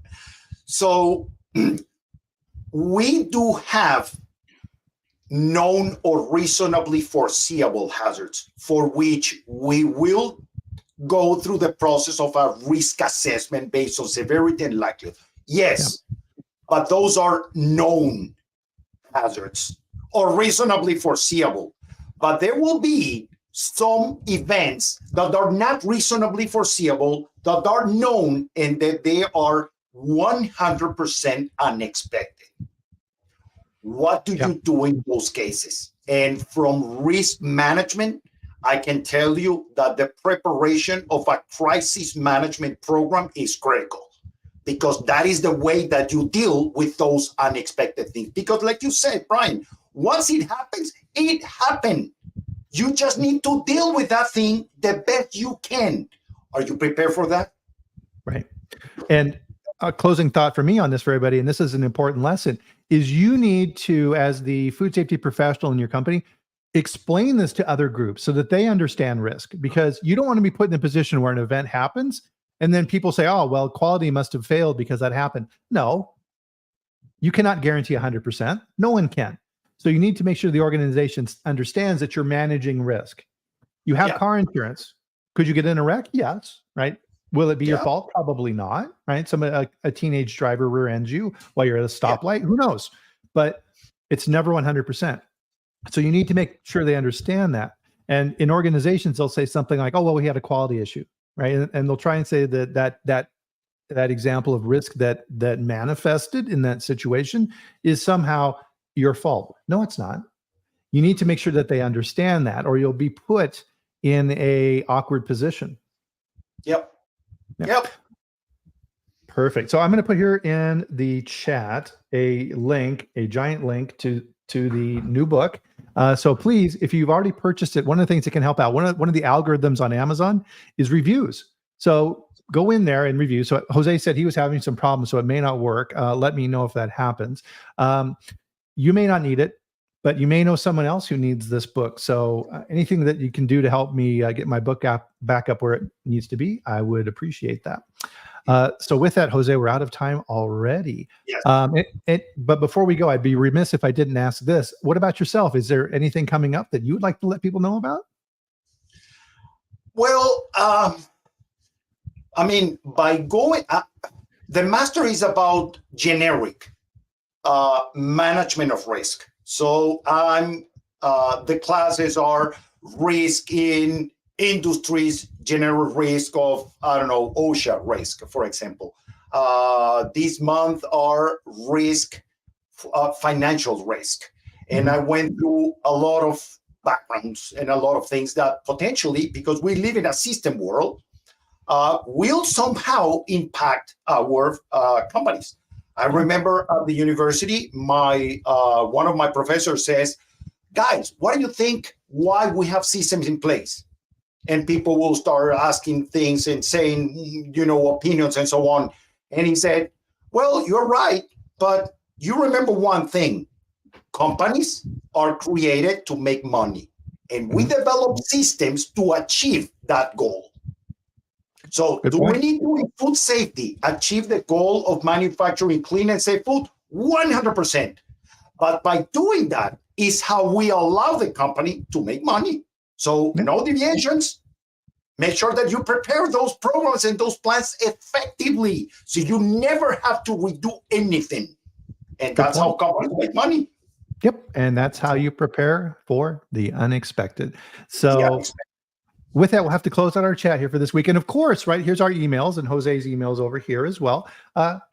So we do have known or reasonably foreseeable hazards for which we will go through the process of a risk assessment based on severity and likelihood. Yes, but those are known hazards or reasonably foreseeable. But there will be some events that are not reasonably foreseeable, that are known, and that they are 100% unexpected. What do you do in those cases? And from risk management, I can tell you that the preparation of a crisis management program is critical, because that is the way that you deal with those unexpected things. Because like you said, Bryan, once it happens, it happened. You just need to deal with that thing the best you can. Are you prepared for that? Right. And a closing thought for me on this, for everybody, and this is an important lesson, is you need to, as the food safety professional in your company, explain this to other groups so that they understand risk, because you don't want to be put in a position where an event happens and then people say, oh, well, quality must have failed because that happened. No, you cannot guarantee 100%. No one can. So you need to make sure the organization understands that you're managing risk. You have car insurance. Could you get in a wreck? Yes. Right. Will it be your fault? Probably not. Right. A teenage driver rear ends you while you're at a stoplight. Who knows? But it's never 100%. So you need to make sure they understand that. And in organizations, they'll say something like, oh, well, we had a quality issue. Right. And they'll try and say that example of risk that manifested in that situation is somehow your fault. No, it's not. You need to make sure that they understand that, or you'll be put in a awkward position. Yep. Yeah. Yep. Perfect. So I'm going to put here in the chat a link, a giant link to the new book. So please, if you've already purchased it, one of the things that can help out, one of the algorithms on Amazon is reviews. So go in there and review. So Jose said he was having some problems, so it may not work. Let me know if that happens. You may not need it, but you may know someone else who needs this book. So anything that you can do to help me get my book back up where it needs to be, I would appreciate that. So with that, Jose, we're out of time already. Yes. But before we go, I'd be remiss if I didn't ask this. What about yourself? Is there anything coming up that you would like to let people know about? Well, I mean, by going, the master is about generic management of risk. So the classes are risk in industries, general risk of, I don't know, OSHA risk, for example. This month are risk, financial risk. And I went through a lot of backgrounds and a lot of things that potentially, because we live in a system world, will somehow impact our companies. I remember at the university, one of my professors says, guys, what do you think why we have systems in place? And people will start asking things and saying, opinions and so on. And he said, well, you're right, but you remember one thing. Companies are created to make money, and we develop systems to achieve that goal. So do we need to, in food safety, achieve the goal of manufacturing clean and safe food? 100%. But by doing that is how we allow the company to make money. So no deviations. Make sure that you prepare those programs and those plans effectively, so you never have to redo anything. And that's how companies make money. Yep. And that's how you prepare for the unexpected. So with that, we'll have to close out our chat here for this week. And of course, right, here's our emails and Jose's emails over here as well.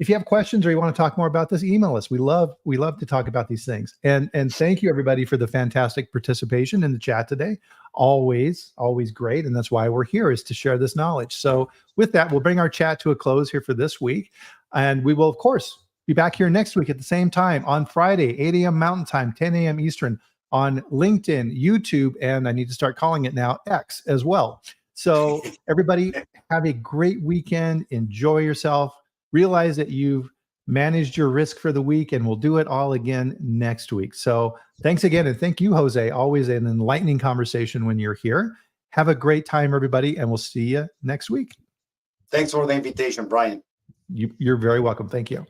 If you have questions or you want to talk more about this, email us. We love to talk about these things. And thank you everybody for the fantastic participation in the chat today. Always great. And that's why we're here, is to share this knowledge. So with that, we'll bring our chat to a close here for this week. And we will, of course, be back here next week at the same time on Friday, 8 a.m. Mountain Time, 10 a.m. Eastern, on LinkedIn, YouTube, and I need to start calling it now X as well. So everybody have a great weekend. Enjoy yourself. Realize that you've managed your risk for the week, and we'll do it all again next week. So thanks again. And thank you, Jose. Always an enlightening conversation when you're here. Have a great time, everybody, and we'll see you next week. Thanks for the invitation, Bryan. You're very welcome. Thank you.